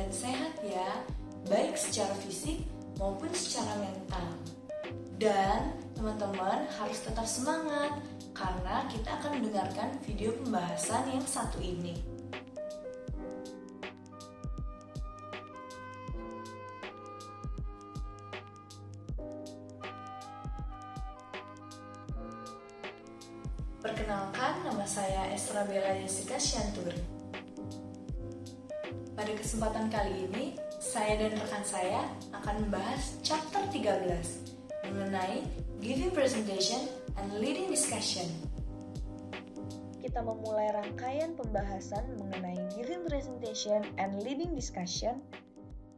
dan sehat ya, baik secara fisik maupun secara mental. Dan teman-teman harus tetap semangat karena kita akan mendengarkan video pembahasan yang satu ini. Perkenalkan, nama saya Esra Bella Jessica Syanturi. Pada kesempatan kali ini, saya dan rekan saya akan membahas chapter 13 mengenai Giving Presentation and Leading Discussion. Kita memulai rangkaian pembahasan mengenai Giving Presentation and Leading Discussion.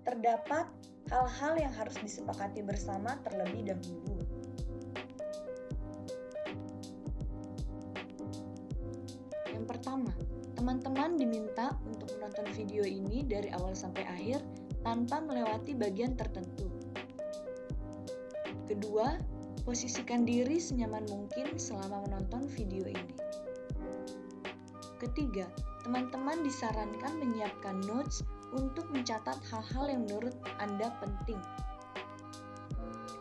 Terdapat hal-hal yang harus disepakati bersama terlebih dahulu. Yang pertama, teman-teman diminta untuk menonton video ini dari awal sampai akhir tanpa melewati bagian tertentu. Kedua, posisikan diri senyaman mungkin selama menonton video ini. Ketiga, teman-teman disarankan menyiapkan notes untuk mencatat hal-hal yang menurut Anda penting.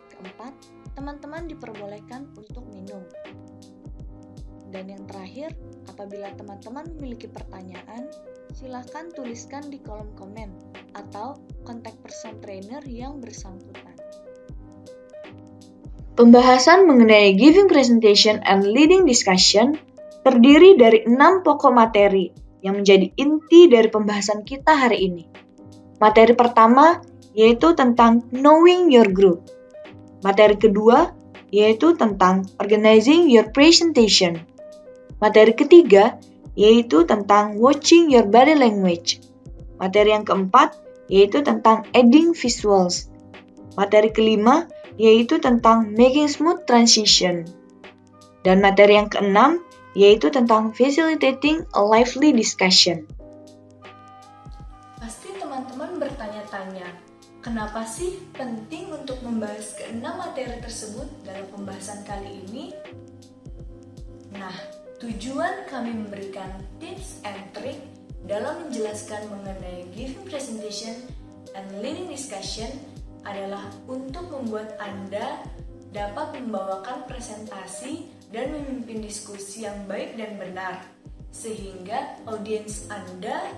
Keempat, teman-teman diperbolehkan untuk minum. Dan yang terakhir, apabila teman-teman memiliki pertanyaan, silakan tuliskan di kolom komen atau kontak person trainer yang bersangkutan. Pembahasan mengenai Giving Presentation and Leading Discussion terdiri dari 6 pokok materi yang menjadi inti dari pembahasan kita hari ini. Materi pertama yaitu tentang Knowing Your Group. Materi kedua yaitu tentang Organizing Your Presentation. Materi ketiga yaitu tentang Watching Your Body Language. Materi yang keempat yaitu tentang Adding Visuals. Materi kelima yaitu tentang Making Smooth Transition. Dan materi yang keenam yaitu tentang Facilitating a Lively Discussion. Pasti teman-teman bertanya-tanya, kenapa sih penting untuk membahas keenam materi tersebut dalam pembahasan kali ini? Nah, tujuan kami memberikan tips and trick dalam menjelaskan mengenai Giving Presentation and Leading Discussion adalah untuk membuat Anda dapat membawakan presentasi dan memimpin diskusi yang baik dan benar, sehingga audiens Anda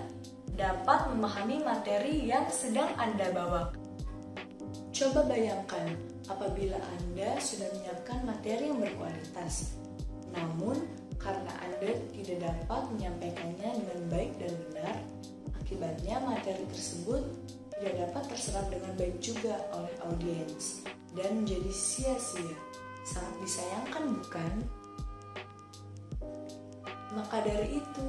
dapat memahami materi yang sedang Anda bawa. Coba bayangkan apabila Anda sudah menyiapkan materi yang berkualitas, namun karena Anda tidak dapat menyampaikannya dengan baik dan benar, akibatnya materi tersebut tidak dapat terserap dengan baik juga oleh audiens dan menjadi sia-sia. Sangat disayangkan, bukan? Maka dari itu,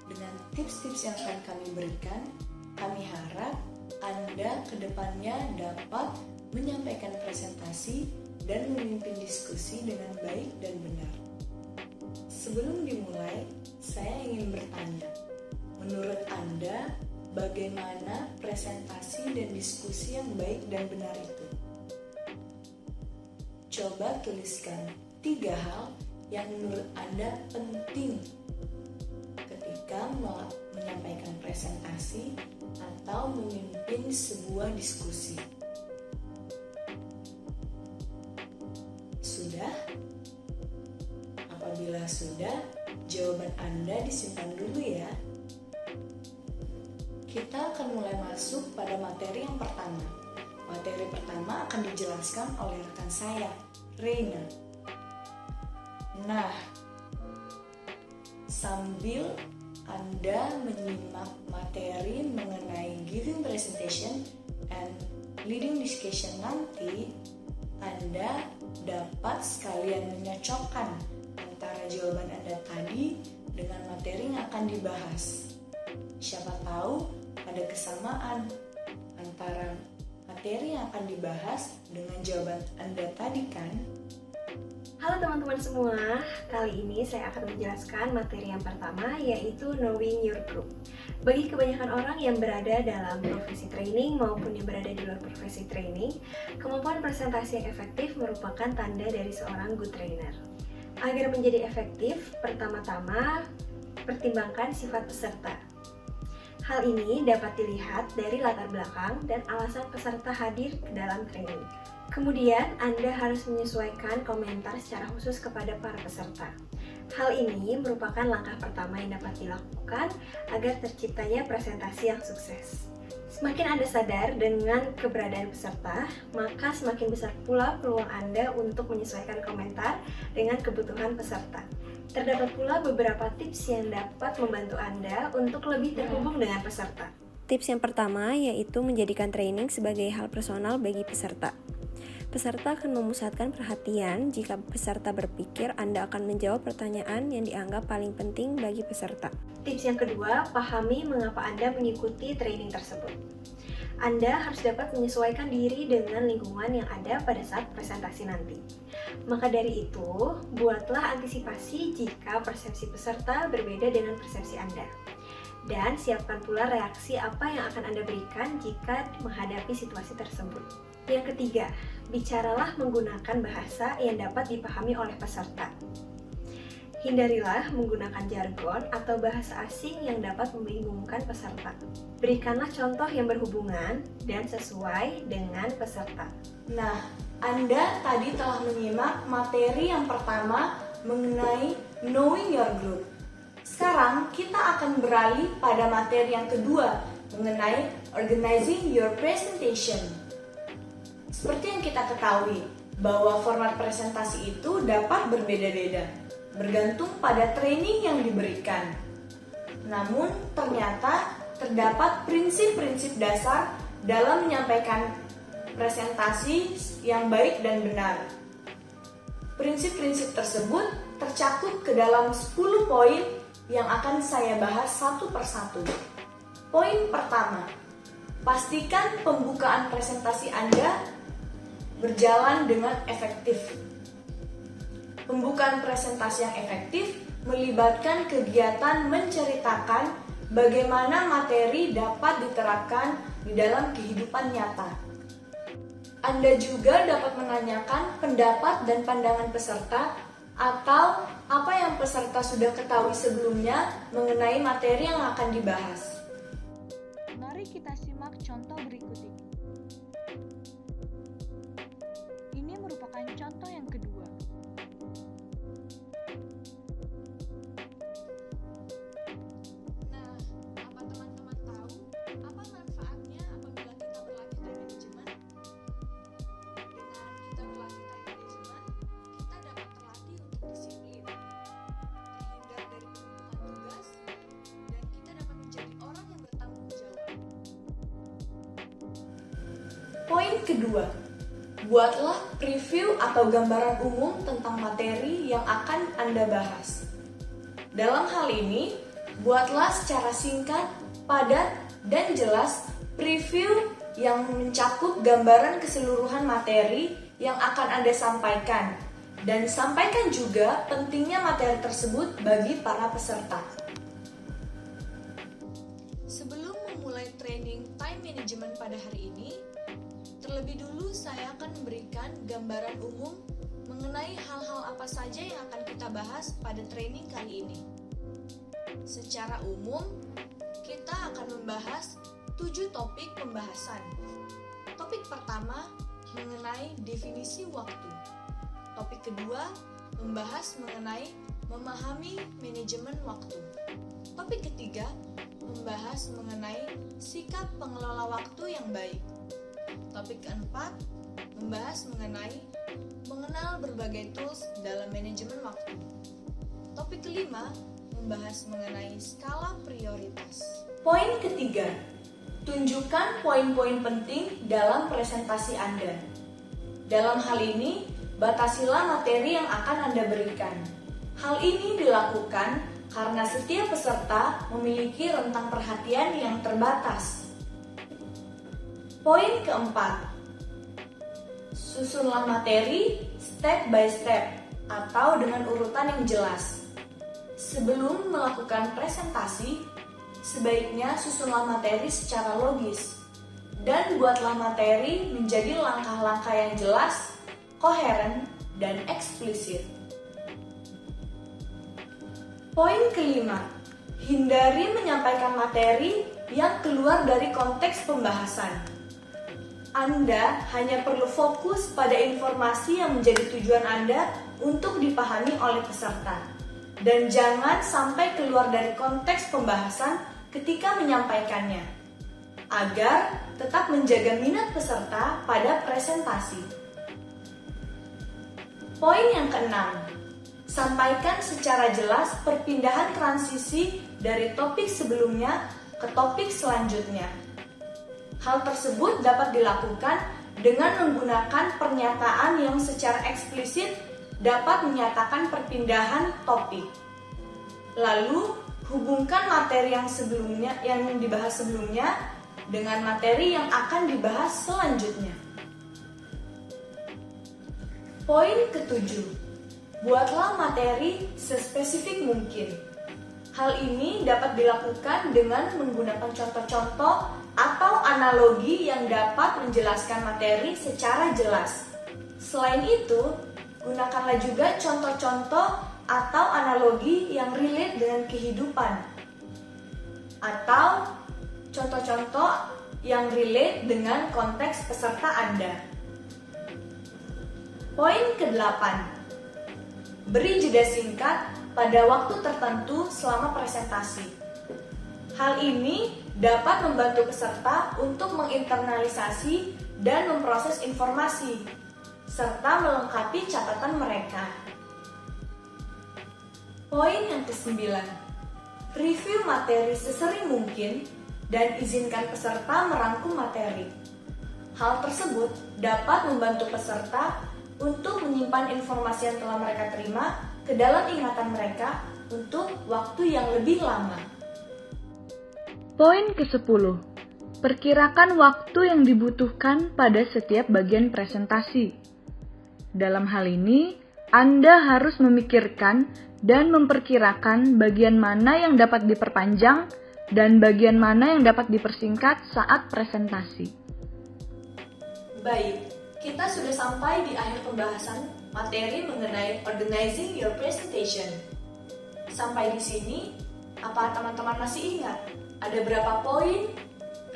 dengan tips-tips yang akan kami berikan, kami harap Anda kedepannya dapat menyampaikan presentasi dan memimpin diskusi dengan baik dan benar. Sebelum dimulai, saya ingin bertanya, menurut Anda, bagaimana presentasi dan diskusi yang baik dan benar itu? Coba tuliskan 3 hal yang menurut Anda penting ketika menyampaikan presentasi atau memimpin sebuah diskusi. Sudah? Apabila sudah, jawaban Anda disimpan dulu ya. Kita akan mulai masuk pada materi yang pertama. Materi pertama akan dijelaskan oleh rekan saya, Reina. Nah, sambil Anda menyimak materi mengenai Giving Presentation and Leading Discussion nanti, Anda dapat sekalian menyocokkan antara jawaban Anda tadi dengan materi yang akan dibahas. Siapa tahu ada kesamaan antara materi yang akan dibahas dengan jawaban Anda tadi, kan? Halo teman-teman semua, kali ini saya akan menjelaskan materi yang pertama, yaitu Knowing Your Group. Bagi kebanyakan orang yang berada dalam profesi training maupun yang berada di luar profesi training, kemampuan presentasi yang efektif merupakan tanda dari seorang good trainer. Agar menjadi efektif, pertama-tama pertimbangkan sifat peserta. Hal ini dapat dilihat dari latar belakang dan alasan peserta hadir ke dalam training. Kemudian, Anda harus menyesuaikan komentar secara khusus kepada para peserta. Hal ini merupakan langkah pertama yang dapat dilakukan agar terciptanya presentasi yang sukses. Semakin Anda sadar dengan keberadaan peserta, maka semakin besar pula peluang Anda untuk menyesuaikan komentar dengan kebutuhan peserta. Terdapat pula beberapa tips yang dapat membantu Anda untuk lebih terhubung dengan peserta. Tips yang pertama yaitu menjadikan training sebagai hal personal bagi peserta. Peserta akan memusatkan perhatian jika peserta berpikir Anda akan menjawab pertanyaan yang dianggap paling penting bagi peserta. Tips yang kedua, pahami mengapa Anda mengikuti training tersebut. Anda harus dapat menyesuaikan diri dengan lingkungan yang ada pada saat presentasi nanti. Maka dari itu, buatlah antisipasi jika persepsi peserta berbeda dengan persepsi Anda. Dan siapkan pula reaksi apa yang akan Anda berikan jika menghadapi situasi tersebut. Yang ketiga, bicaralah menggunakan bahasa yang dapat dipahami oleh peserta. Hindarilah menggunakan jargon atau bahasa asing yang dapat membingungkan peserta. Berikanlah contoh yang berhubungan dan sesuai dengan peserta. Nah, Anda tadi telah menyimak materi yang pertama mengenai Knowing Your Group. Sekarang kita akan beralih pada materi yang kedua mengenai Organizing Your Presentation. Seperti yang kita ketahui, bahwa format presentasi itu dapat berbeda-beda, bergantung pada training yang diberikan. Namun, ternyata terdapat prinsip-prinsip dasar dalam menyampaikan presentasi yang baik dan benar. Prinsip-prinsip tersebut tercakup ke dalam 10 poin yang akan saya bahas satu persatu. Poin pertama, pastikan pembukaan presentasi Anda berjalan dengan efektif. Pembukaan presentasi yang efektif melibatkan kegiatan menceritakan bagaimana materi dapat diterapkan di dalam kehidupan nyata. Anda juga dapat menanyakan pendapat dan pandangan peserta atau apa yang peserta sudah ketahui sebelumnya mengenai materi yang akan dibahas. Mari kita simak contoh berikut ini. Ini merupakan contoh yang kedua. Nah, apa teman-teman tahu apa manfaatnya apabila kita berlatih time management? Dengan kita berlatih time management, kita dapat terlatih untuk disiplin, terhindar dari penumpukan tugas, dan kita dapat menjadi orang yang bertanggung jawab. Poin kedua, buatlah preview atau gambaran umum tentang materi yang akan Anda bahas. Dalam hal ini, buatlah secara singkat, padat, dan jelas preview yang mencakup gambaran keseluruhan materi yang akan Anda sampaikan. Dan sampaikan juga pentingnya materi tersebut bagi para peserta. Sebelum memulai training time management pada hari ini, terlebih dulu saya akan memberikan gambaran umum mengenai hal-hal apa saja yang akan kita bahas pada training kali ini. Secara umum, kita akan membahas 7 topik pembahasan. Topik pertama mengenai definisi waktu. Topik kedua membahas mengenai memahami manajemen waktu. Topik ketiga membahas mengenai sikap pengelola waktu yang baik. Topik keempat membahas mengenai mengenal berbagai tools dalam manajemen waktu. Topik kelima membahas mengenai skala prioritas. Poin ketiga, tunjukkan poin-poin penting dalam presentasi Anda. Dalam hal ini, batasilah materi yang akan Anda berikan. Hal ini dilakukan karena setiap peserta memiliki rentang perhatian yang terbatas. Poin keempat, susunlah materi step by step atau dengan urutan yang jelas. Sebelum melakukan presentasi, sebaiknya susunlah materi secara logis dan buatlah materi menjadi langkah-langkah yang jelas, koheren, dan eksplisit. Poin kelima, hindari menyampaikan materi yang keluar dari konteks pembahasan. Anda hanya perlu fokus pada informasi yang menjadi tujuan Anda untuk dipahami oleh peserta. Dan jangan sampai keluar dari konteks pembahasan ketika menyampaikannya, agar tetap menjaga minat peserta pada presentasi. Poin yang keenam, sampaikan secara jelas perpindahan transisi dari topik sebelumnya ke topik selanjutnya. Hal tersebut dapat dilakukan dengan menggunakan pernyataan yang secara eksplisit dapat menyatakan perpindahan topik. Lalu, hubungkan materi yang dibahas sebelumnya dengan materi yang akan dibahas selanjutnya. Poin ketujuh, buatlah materi sespesifik mungkin. Hal ini dapat dilakukan dengan menggunakan contoh-contoh atau analogi yang dapat menjelaskan materi secara jelas. Selain itu, gunakanlah juga contoh-contoh atau analogi yang relate dengan kehidupan, atau contoh-contoh yang relate dengan konteks peserta Anda. Poin ke-8, beri jeda singkat pada waktu tertentu selama presentasi. Hal ini dapat membantu peserta untuk menginternalisasi dan memproses informasi, serta melengkapi catatan mereka. Poin yang ke-9, review materi sesering mungkin dan izinkan peserta merangkum materi. Hal tersebut dapat membantu peserta untuk menyimpan informasi yang telah mereka terima ke dalam ingatan mereka untuk waktu yang lebih lama. Poin ke-10, perkirakan waktu yang dibutuhkan pada setiap bagian presentasi. Dalam hal ini, Anda harus memikirkan dan memperkirakan bagian mana yang dapat diperpanjang dan bagian mana yang dapat dipersingkat saat presentasi. Baik, kita sudah sampai di akhir pembahasan materi mengenai organizing your presentation. Sampai di sini, apa teman-teman masih ingat? Ada berapa poin,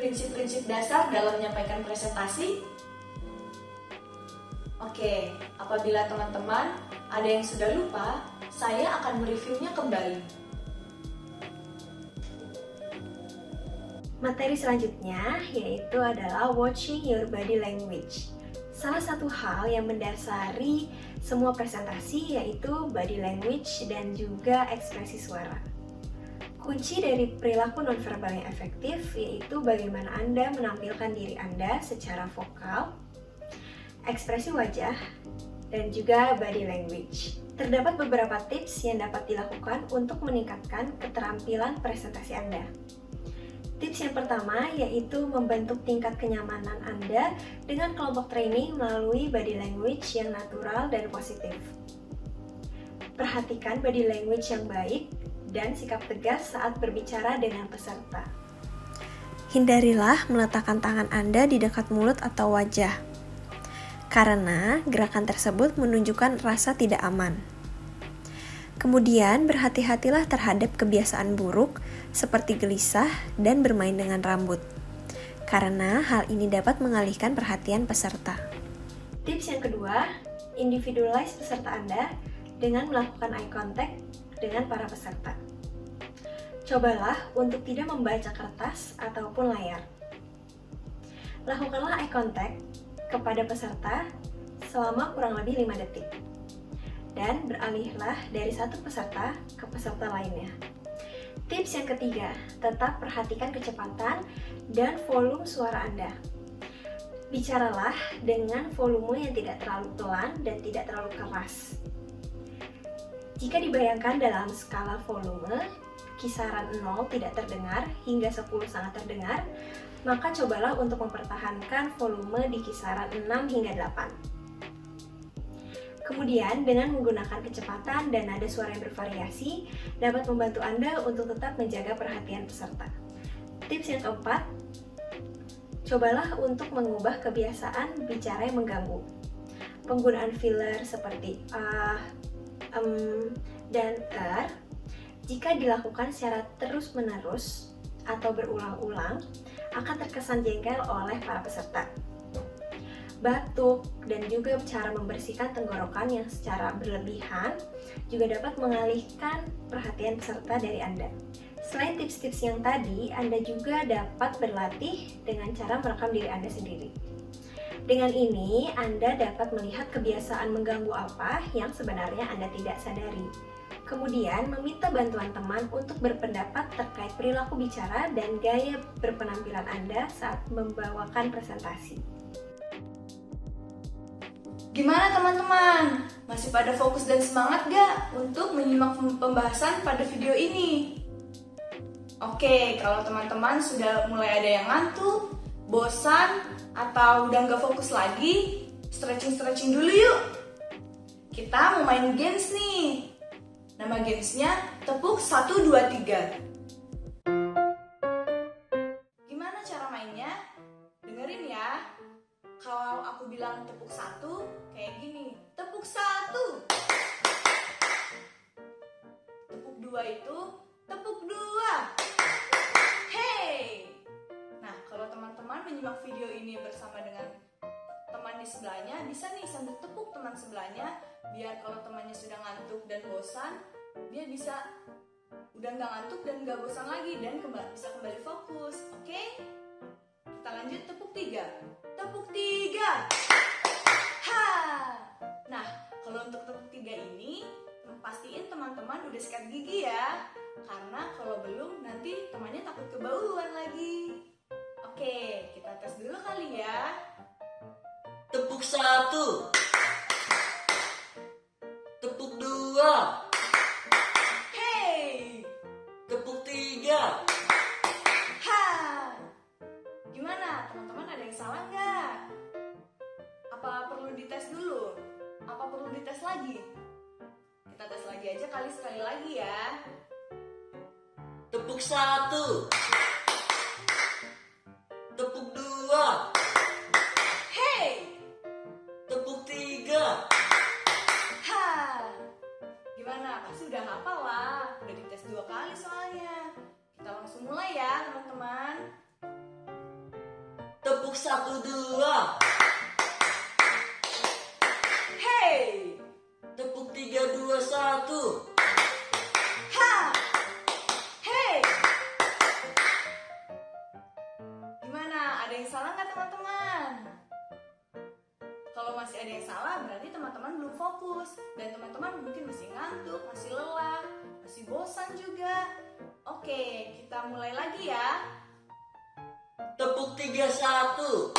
prinsip-prinsip dasar dalam menyampaikan presentasi? Oke, apabila teman-teman ada yang sudah lupa, saya akan mereviewnya kembali. Materi selanjutnya yaitu adalah watching your body language. Salah satu hal yang mendasari semua presentasi yaitu body language dan juga ekspresi suara. Kunci dari perilaku nonverbal yang efektif yaitu bagaimana Anda menampilkan diri Anda secara vokal, ekspresi wajah, dan juga body language. Terdapat beberapa tips yang dapat dilakukan untuk meningkatkan keterampilan presentasi Anda. Tips yang pertama yaitu membentuk tingkat kenyamanan Anda dengan kelompok training melalui body language yang natural dan positif. Perhatikan body language yang baik dan sikap tegas saat berbicara dengan peserta. Hindarilah meletakkan tangan Anda di dekat mulut atau wajah, karena gerakan tersebut menunjukkan rasa tidak aman. Kemudian berhati-hatilah terhadap kebiasaan buruk seperti gelisah dan bermain dengan rambut, karena hal ini dapat mengalihkan perhatian peserta. Tips yang kedua, individualize peserta Anda dengan melakukan eye contact dengan para peserta. Cobalah untuk tidak membaca kertas ataupun layar. Lakukanlah eye contact kepada peserta selama kurang lebih 5 detik. Dan beralihlah dari satu peserta ke peserta lainnya. Tips yang ketiga, tetap perhatikan kecepatan dan volume suara Anda. Bicaralah dengan volume yang tidak terlalu pelan dan tidak terlalu keras. Jika dibayangkan dalam skala volume, kisaran 0 tidak terdengar hingga 10 sangat terdengar, maka cobalah untuk mempertahankan volume di kisaran 6 hingga 8. Kemudian, dengan menggunakan kecepatan dan nada suara yang bervariasi, dapat membantu Anda untuk tetap menjaga perhatian peserta. Tips yang keempat, cobalah untuk mengubah kebiasaan bicara yang mengganggu. Penggunaan filler seperti dan jika dilakukan secara terus-menerus atau berulang-ulang akan terkesan jengkel oleh para peserta. Batuk dan juga cara membersihkan tenggorokan yang secara berlebihan juga dapat mengalihkan perhatian peserta dari Anda. Selain tips-tips yang tadi, Anda juga dapat berlatih dengan cara merekam diri Anda sendiri. Dengan ini, Anda dapat melihat kebiasaan mengganggu apa yang sebenarnya Anda tidak sadari. Kemudian, meminta bantuan teman untuk berpendapat terkait perilaku bicara dan gaya berpenampilan Anda saat membawakan presentasi. Gimana teman-teman? Masih pada fokus dan semangat gak untuk menyimak pembahasan pada video ini? Oke, kalau teman-teman sudah mulai ada yang ngantuk, bosan, atau udah nggak fokus lagi, stretching dulu yuk. Kita mau main games nih. Nama gamesnya tepuk 1, 2, 3. Gimana cara mainnya? Dengerin ya. Kalau aku bilang tepuk 1, kayak gini. Tepuk 1. Tepuk 2 itu tepuk 2. Hey! Nah, kalau teman-teman menyimak video ini bersama dengan teman di sebelahnya, bisa nih sambil tepuk teman sebelahnya, biar kalau temannya sudah ngantuk dan bosan, dia bisa udah nggak ngantuk dan nggak bosan lagi dan bisa kembali fokus. Oke? Kita lanjut tepuk 3. Tepuk 3. Ha! Nah, kalau untuk tepuk 3 ini, pastiin teman-teman udah sikat gigi ya. Karena kalau belum, nanti temannya takut kebauan lagi. Oke, kita tes dulu kali ya. Tepuk 1. Tepuk 2. Hey! Tepuk 3. Ha! Gimana? Teman-teman ada yang salah nggak? Apa perlu dites dulu? Apa perlu dites lagi? Kita tes lagi aja kali sekali lagi ya. Tepuk 1. Tepuk 2. Hey! Tepuk 3. Ha! Gimana? Pasti udah hafal lah. Udah dites 2 kali soalnya. Kita langsung mulai ya teman-teman. Tepuk 1, 2. Hey! Tepuk 3, 2, 1. Ha! Hey! Gimana? Ada yang salah nggak teman-teman? Kalau masih ada yang salah, berarti teman-teman belum fokus. Dan teman-teman mungkin masih ngantuk, masih lelah, masih bosan juga. Oke, kita mulai lagi ya. Tepuk 3, 1.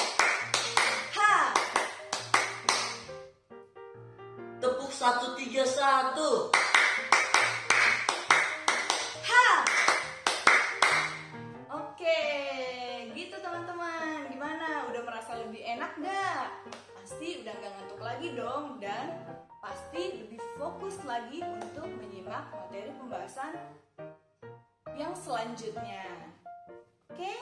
Ha! Tepuk 1, 3, 1. Ha! Oke, gitu teman-teman. Gimana? Udah merasa lebih enak gak? Pasti udah gak ngantuk lagi dong. Dan pasti lebih fokus lagi untuk menyimak materi pembahasan yang selanjutnya. Oke,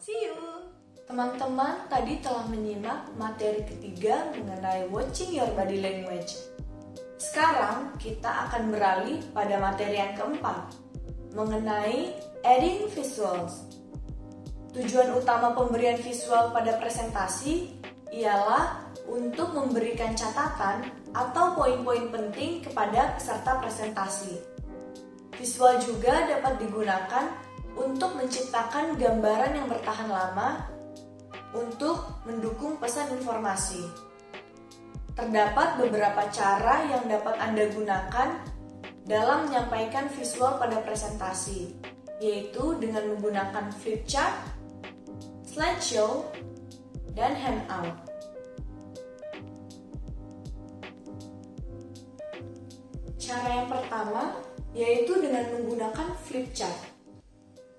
see you. Teman-teman tadi telah menyimak materi ketiga mengenai watching your body language. Sekarang kita akan beralih pada materi yang keempat, mengenai adding visuals. Tujuan utama pemberian visual pada presentasi ialah untuk memberikan catatan atau poin-poin penting kepada peserta presentasi. Visual juga dapat digunakan untuk menciptakan gambaran yang bertahan lama untuk mendukung pesan informasi. Terdapat beberapa cara yang dapat Anda gunakan dalam menyampaikan visual pada presentasi, yaitu dengan menggunakan flip chart, slideshow, dan handout. Cara yang pertama yaitu dengan menggunakan flip chart.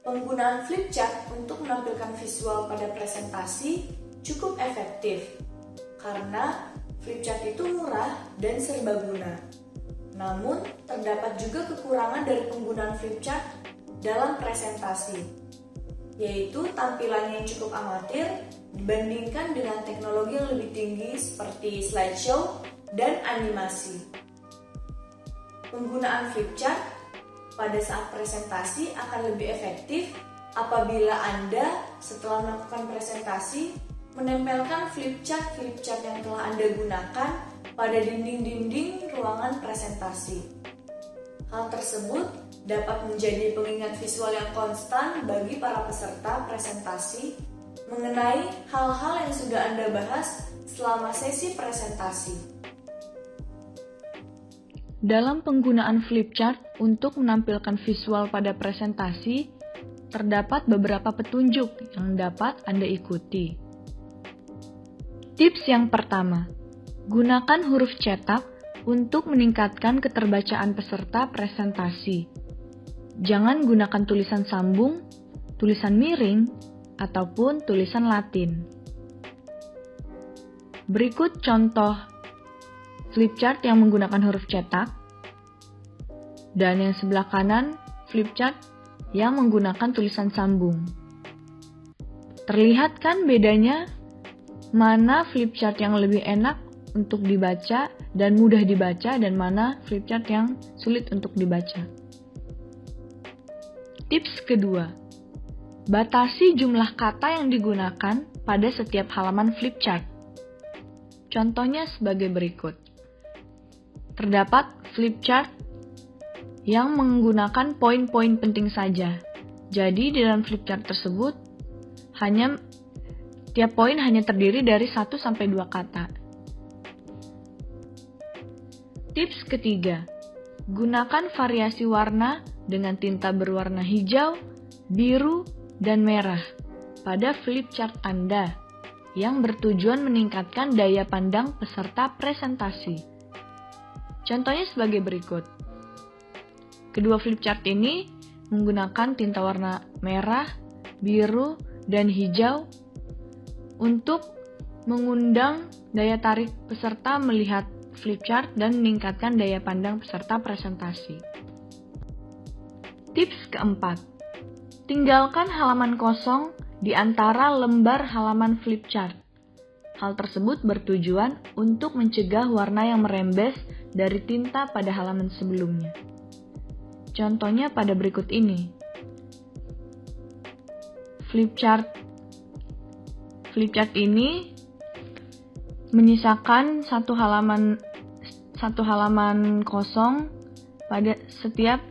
Penggunaan flip chart untuk menampilkan visual pada presentasi cukup efektif karena flip chart itu murah dan serbaguna. Namun, terdapat juga kekurangan dari penggunaan flip chart dalam presentasi, yaitu tampilannya yang cukup amatir dibandingkan dengan teknologi yang lebih tinggi seperti slideshow dan animasi. Penggunaan flip chart pada saat presentasi akan lebih efektif apabila Anda setelah melakukan presentasi menempelkan flip chart yang telah Anda gunakan pada dinding-dinding ruangan presentasi. Hal tersebut dapat menjadi pengingat visual yang konstan bagi para peserta presentasi mengenai hal-hal yang sudah Anda bahas selama sesi presentasi. Dalam penggunaan flip chart untuk menampilkan visual pada presentasi, terdapat beberapa petunjuk yang dapat Anda ikuti. Tips yang pertama, gunakan huruf cetak untuk meningkatkan keterbacaan peserta presentasi. Jangan gunakan tulisan sambung, tulisan miring, ataupun tulisan Latin. Berikut contoh flip chart yang menggunakan huruf cetak, dan yang sebelah kanan flip chart yang menggunakan tulisan sambung. Terlihat kan bedanya? Mana flip chart yang lebih enak untuk dibaca dan mudah dibaca, dan mana flip chart yang sulit untuk dibaca. Tips kedua, batasi jumlah kata yang digunakan pada setiap halaman flip chart. Contohnya sebagai berikut. Terdapat flip chart yang menggunakan poin-poin penting saja. Jadi di dalam flip chart tersebut tiap poin hanya terdiri dari 1-2 kata. Tips ketiga, gunakan variasi warna dengan tinta berwarna hijau, biru, dan merah pada flip chart Anda yang bertujuan meningkatkan daya pandang peserta presentasi. Contohnya sebagai berikut. Kedua flip chart ini menggunakan tinta warna merah, biru, dan hijau untuk mengundang daya tarik peserta melihat flip chart dan meningkatkan daya pandang peserta presentasi. Tips keempat, tinggalkan halaman kosong di antara lembar halaman flip chart. Hal tersebut bertujuan untuk mencegah warna yang merembes dari tinta pada halaman sebelumnya. Contohnya pada berikut ini. Flip chart ini menyisakan satu halaman kosong pada setiap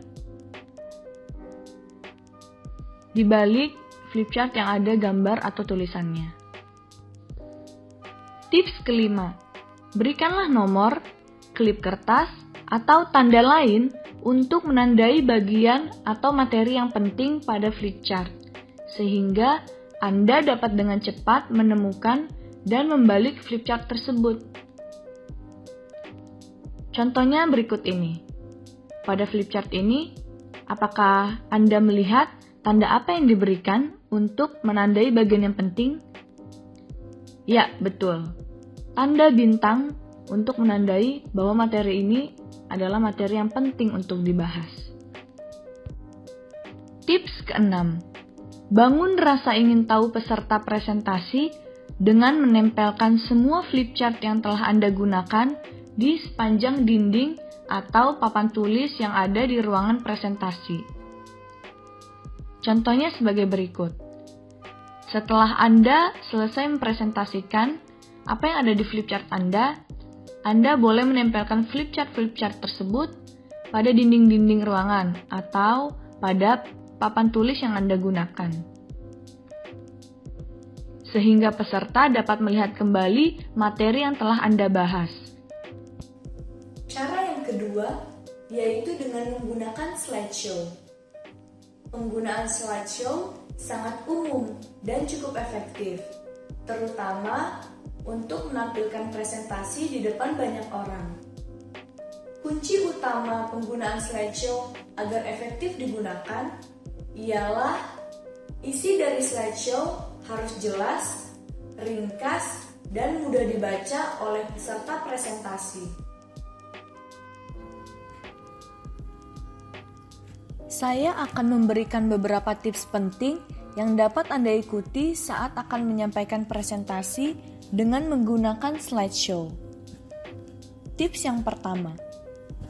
di balik flip chart yang ada gambar atau tulisannya. Tips kelima, berikanlah nomor, klip kertas, atau tanda lain untuk menandai bagian atau materi yang penting pada flip chart, sehingga Anda dapat dengan cepat menemukan dan membalik flip chart tersebut. Contohnya berikut ini. Pada flip chart ini, apakah Anda melihat tanda apa yang diberikan untuk menandai bagian yang penting? Ya, betul. Tanda bintang untuk menandai bahwa materi ini adalah materi yang penting untuk dibahas. Tips keenam, bangun rasa ingin tahu peserta presentasi dengan menempelkan semua flip chart yang telah Anda gunakan di sepanjang dinding atau papan tulis yang ada di ruangan presentasi. Contohnya sebagai berikut. Setelah Anda selesai mempresentasikan apa yang ada di flip chart Anda boleh menempelkan flip chart tersebut pada dinding-dinding ruangan atau pada papan tulis yang Anda gunakan. Sehingga peserta dapat melihat kembali materi yang telah Anda bahas. Cara yang kedua yaitu dengan menggunakan slideshow. Penggunaan slideshow sangat umum dan cukup efektif, terutama untuk menampilkan presentasi di depan banyak orang. Kunci utama penggunaan slideshow agar efektif digunakan ialah isi dari slideshow harus jelas, ringkas, dan mudah dibaca oleh peserta presentasi. Saya akan memberikan beberapa tips penting yang dapat Anda ikuti saat akan menyampaikan presentasi dengan menggunakan slideshow. Tips yang pertama,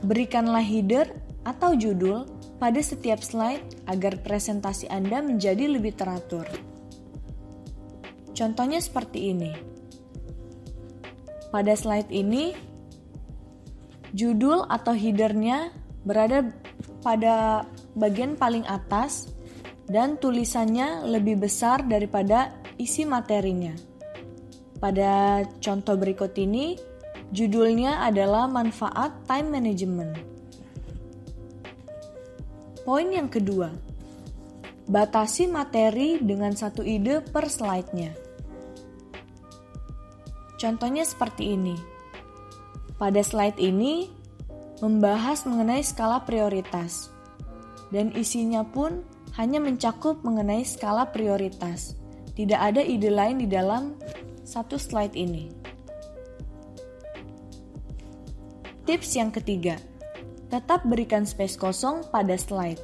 berikanlah header atau judul pada setiap slide agar presentasi Anda menjadi lebih teratur. Contohnya seperti ini. Pada slide ini, judul atau header-nya berada pada bagian paling atas dan tulisannya lebih besar daripada isi materinya. Pada contoh berikut ini, judulnya adalah manfaat time management. Poin yang kedua, batasi materi dengan satu ide per slide-nya. Contohnya seperti ini. Pada slide ini, membahas mengenai skala prioritas, dan isinya pun hanya mencakup mengenai skala prioritas. Tidak ada ide lain di dalam satu slide ini. Tips yang ketiga, tetap berikan space kosong pada slide.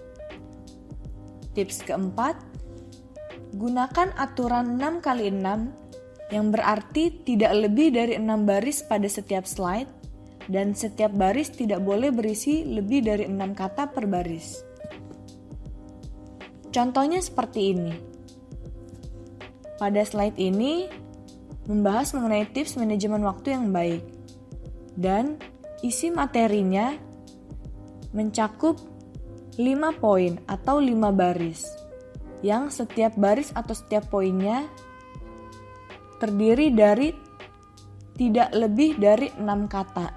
Tips keempat, gunakan aturan 6x6 yang berarti tidak lebih dari 6 baris pada setiap slide dan setiap baris tidak boleh berisi lebih dari 6 kata per baris. Contohnya seperti ini. Pada slide ini membahas mengenai tips manajemen waktu yang baik dan isi materinya mencakup 5 poin atau 5 baris yang setiap baris atau setiap poinnya terdiri dari tidak lebih dari 6 kata.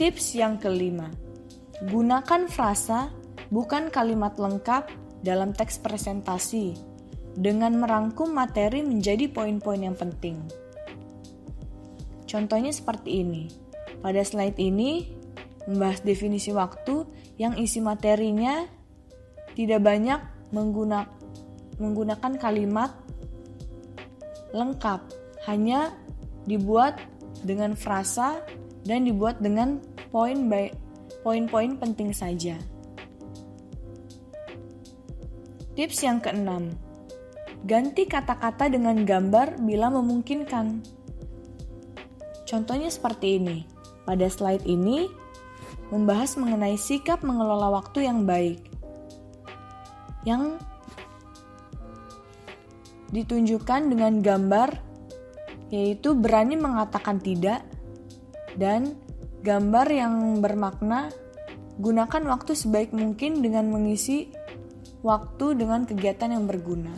Tips yang kelima, gunakan frasa bukan kalimat lengkap dalam teks presentasi dengan merangkum materi menjadi poin-poin yang penting. Contohnya seperti ini. Pada slide ini membahas definisi waktu yang isi materinya tidak banyak menggunakan kalimat lengkap, hanya dibuat dengan frasa dan dibuat dengan poin-poin penting saja. Tips yang keenam, ganti kata-kata dengan gambar bila memungkinkan. Contohnya seperti ini. Pada slide ini membahas mengenai sikap mengelola waktu yang baik, yang ditunjukkan dengan gambar, yaitu berani mengatakan tidak, dan gambar yang bermakna gunakan waktu sebaik mungkin dengan mengisi waktu dengan kegiatan yang berguna.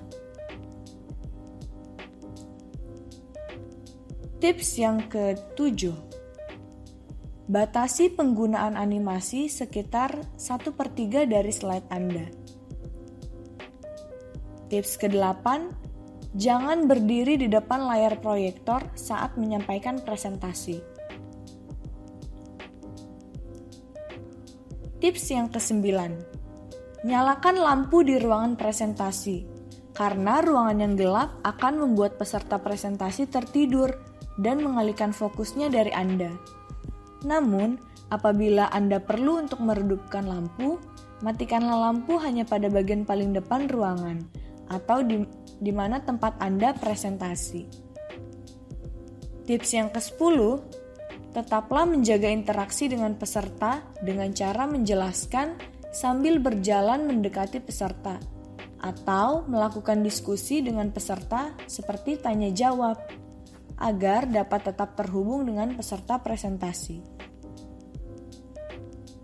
Tips yang ke-7, batasi penggunaan animasi sekitar 1/3 dari slide Anda. Tips ke-8, jangan berdiri di depan layar proyektor saat menyampaikan presentasi. Tips yang ke-9, nyalakan lampu di ruangan presentasi, karena ruangan yang gelap akan membuat peserta presentasi tertidur dan mengalihkan fokusnya dari Anda. Namun, apabila Anda perlu untuk meredupkan lampu, matikanlah lampu hanya pada bagian paling depan ruangan atau di mana tempat Anda presentasi. Tips yang ke-10, tetaplah menjaga interaksi dengan peserta dengan cara menjelaskan sambil berjalan mendekati peserta atau melakukan diskusi dengan peserta seperti tanya jawab agar dapat tetap terhubung dengan peserta presentasi.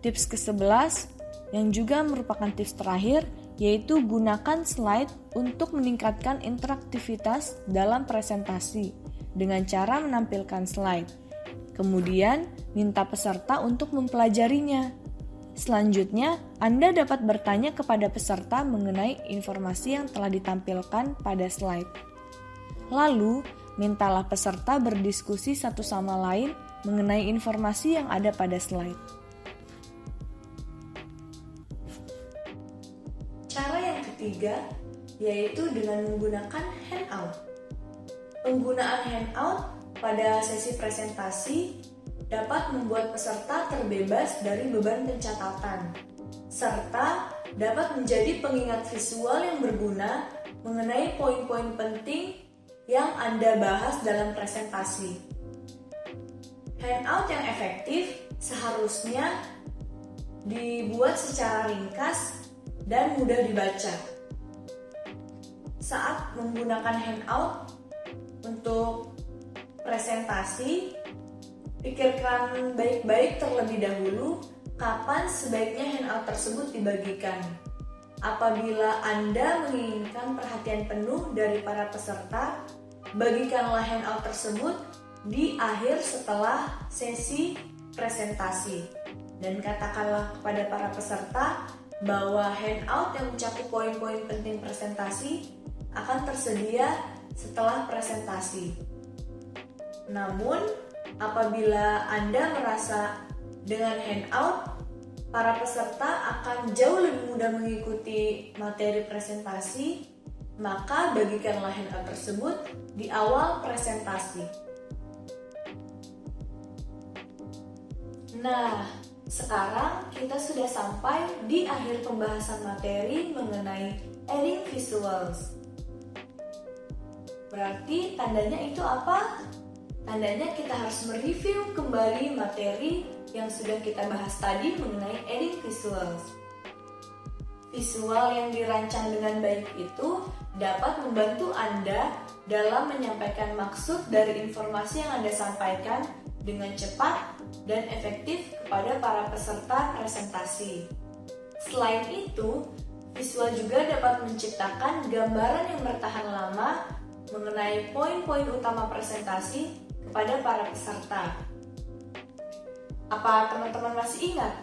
Tips ke-11 yang juga merupakan tips terakhir yaitu gunakan slide untuk meningkatkan interaktivitas dalam presentasi dengan cara menampilkan slide. Kemudian, minta peserta untuk mempelajarinya. Selanjutnya, Anda dapat bertanya kepada peserta mengenai informasi yang telah ditampilkan pada slide. Lalu, mintalah peserta berdiskusi satu sama lain mengenai informasi yang ada pada slide. Cara yang ketiga yaitu dengan menggunakan handout. Penggunaan handout pada sesi presentasi dapat membuat peserta terbebas dari beban pencatatan, serta dapat menjadi pengingat visual yang berguna mengenai poin-poin penting yang Anda bahas dalam presentasi. Handout yang efektif seharusnya dibuat secara ringkas dan mudah dibaca. Saat menggunakan handout untuk presentasi, pikirkan baik-baik terlebih dahulu kapan sebaiknya handout tersebut dibagikan. Apabila Anda menginginkan perhatian penuh dari para peserta, bagikanlah handout tersebut di akhir setelah sesi presentasi. Dan katakanlah kepada para peserta bahwa handout yang mencakup poin-poin penting presentasi akan tersedia setelah presentasi. Namun, apabila Anda merasa dengan handout, para peserta akan jauh lebih mudah mengikuti materi presentasi, maka bagikanlah handout tersebut di awal presentasi. Nah, sekarang kita sudah sampai di akhir pembahasan materi mengenai adding visuals. Berarti tandanya itu apa? Tandanya kita harus mereview kembali materi yang sudah kita bahas tadi mengenai adding visuals. Visual yang dirancang dengan baik itu dapat membantu Anda dalam menyampaikan maksud dari informasi yang Anda sampaikan dengan cepat dan efektif kepada para peserta presentasi. Selain itu, visual juga dapat menciptakan gambaran yang bertahan lama mengenai poin-poin utama presentasi kepada para peserta. Apa teman-teman masih ingat?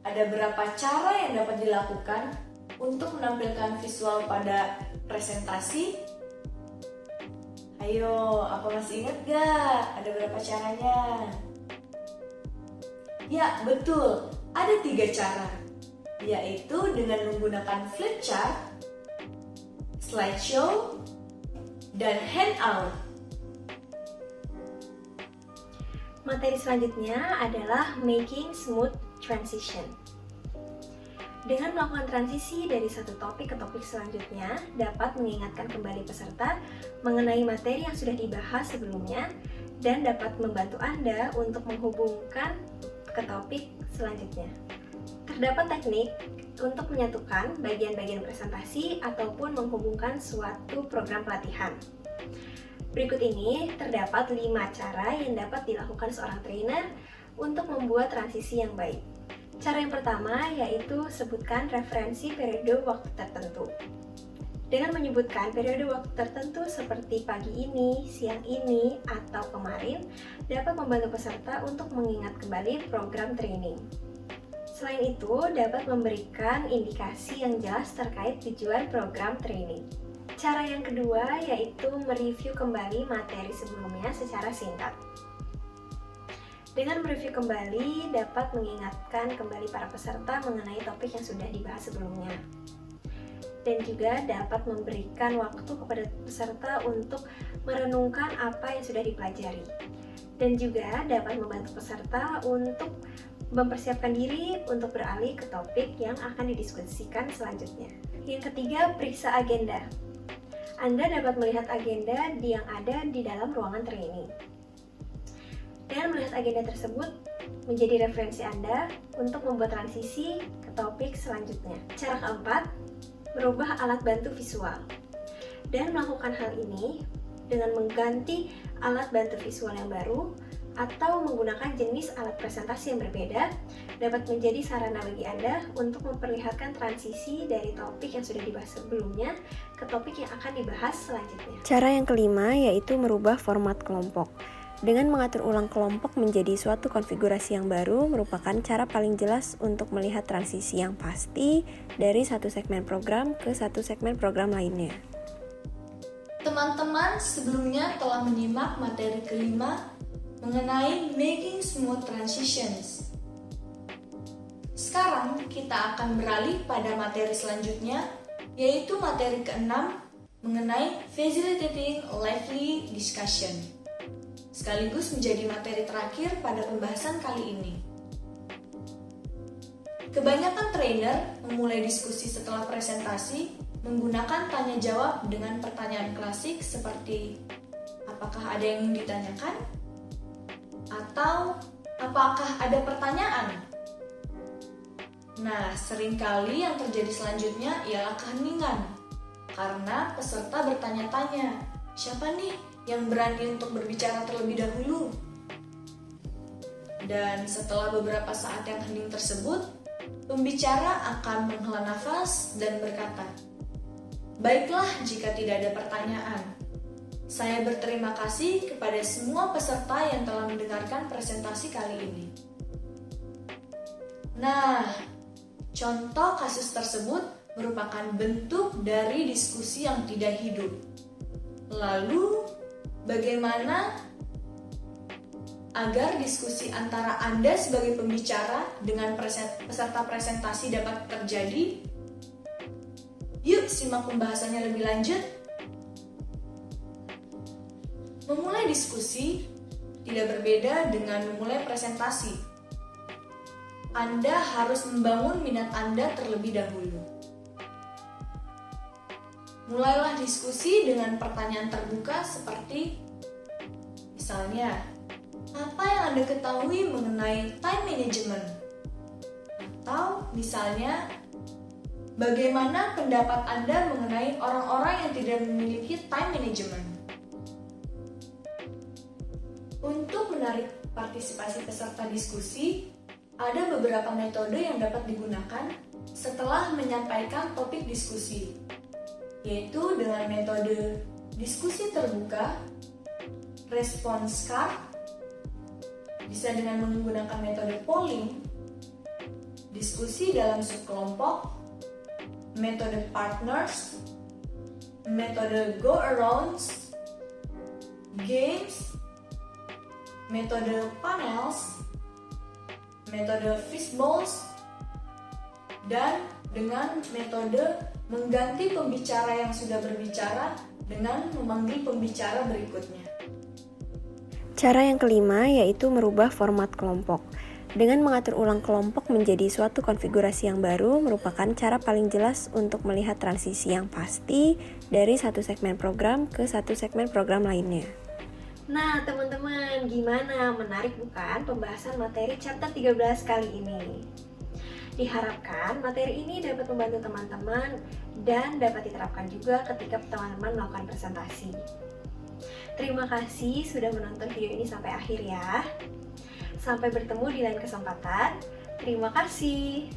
Ada berapa cara yang dapat dilakukan untuk menampilkan visual pada presentasi? Ayo, apa masih ingat gak? Ada berapa caranya? Ya, betul. Ada 3 cara, yaitu dengan menggunakan flip chart, slideshow, dan handout. Materi selanjutnya adalah making smooth transition. Dengan melakukan transisi dari satu topik ke topik selanjutnya, dapat mengingatkan kembali peserta mengenai materi yang sudah dibahas sebelumnya dan dapat membantu Anda untuk menghubungkan ke topik selanjutnya. Terdapat teknik untuk menyatukan bagian-bagian presentasi ataupun menghubungkan suatu program pelatihan. Berikut ini terdapat 5 cara yang dapat dilakukan seorang trainer untuk membuat transisi yang baik. Cara yang pertama yaitu sebutkan referensi periode waktu tertentu. Dengan menyebutkan periode waktu tertentu seperti pagi ini, siang ini, atau kemarin, dapat membantu peserta untuk mengingat kembali program training. Selain itu, dapat memberikan indikasi yang jelas terkait tujuan program training. Cara yang kedua yaitu mereview kembali materi sebelumnya secara singkat. Dengan mereview kembali, dapat mengingatkan kembali para peserta mengenai topik yang sudah dibahas sebelumnya. Dan juga dapat memberikan waktu kepada peserta untuk merenungkan apa yang sudah dipelajari. Dan juga dapat membantu peserta untuk mempersiapkan diri untuk beralih ke topik yang akan didiskusikan selanjutnya. Yang ketiga, periksa agenda. Anda dapat melihat agenda yang ada di dalam ruangan training. Dengan melihat agenda tersebut menjadi referensi Anda untuk membuat transisi ke topik selanjutnya. Cara keempat, merubah alat bantu visual. Dan melakukan hal ini dengan mengganti alat bantu visual yang baru atau menggunakan jenis alat presentasi yang berbeda dapat menjadi sarana bagi Anda untuk memperlihatkan transisi dari topik yang sudah dibahas sebelumnya ke topik yang akan dibahas selanjutnya. Cara yang kelima yaitu merubah format kelompok. Dengan mengatur ulang kelompok menjadi suatu konfigurasi yang baru merupakan cara paling jelas untuk melihat transisi yang pasti dari satu segmen program ke satu segmen program lainnya. Teman-teman sebelumnya telah menyimak materi kelima mengenai making smooth transitions. Sekarang kita akan beralih pada materi selanjutnya, yaitu materi keenam mengenai facilitating lively discussion. Sekaligus menjadi materi terakhir pada pembahasan kali ini. Kebanyakan trainer memulai diskusi setelah presentasi menggunakan tanya jawab dengan pertanyaan klasik seperti apakah ada yang ingin ditanyakan? Atau apakah ada pertanyaan? Nah, seringkali yang terjadi selanjutnya ialah keheningan. Karena peserta bertanya-tanya, siapa nih yang berani untuk berbicara terlebih dahulu? Dan setelah beberapa saat yang hening tersebut, pembicara akan menghela nafas dan berkata, "Baiklah jika tidak ada pertanyaan. Saya berterima kasih kepada semua peserta yang telah mendengarkan presentasi kali ini." Nah, contoh kasus tersebut merupakan bentuk dari diskusi yang tidak hidup. Lalu, bagaimana agar diskusi antara Anda sebagai pembicara dengan peserta presentasi dapat terjadi? Yuk simak pembahasannya lebih lanjut. Memulai diskusi tidak berbeda dengan memulai presentasi. Anda harus membangun minat Anda terlebih dahulu. Mulailah diskusi dengan pertanyaan terbuka seperti, misalnya, apa yang Anda ketahui mengenai time management? Atau misalnya, bagaimana pendapat Anda mengenai orang-orang yang tidak memiliki time management? Untuk menarik partisipasi peserta diskusi, ada beberapa metode yang dapat digunakan setelah menyampaikan topik diskusi, yaitu dengan metode diskusi terbuka, response card, bisa dengan menggunakan metode polling, diskusi dalam subkelompok, metode partners, metode go-arounds, games, metode panels, metode fishbowls, dan dengan metode mengganti pembicara yang sudah berbicara dengan memanggil pembicara berikutnya. Cara yang kelima yaitu merubah format kelompok. Dengan mengatur ulang kelompok menjadi suatu konfigurasi yang baru merupakan cara paling jelas untuk melihat transisi yang pasti dari satu segmen program ke satu segmen program lainnya. Nah teman-teman, gimana? Menarik bukan pembahasan materi chapter 13 kali ini? Diharapkan materi ini dapat membantu teman-teman dan dapat diterapkan juga ketika teman-teman melakukan presentasi. Terima kasih sudah menonton video ini sampai akhir ya. Sampai bertemu di lain kesempatan. Terima kasih.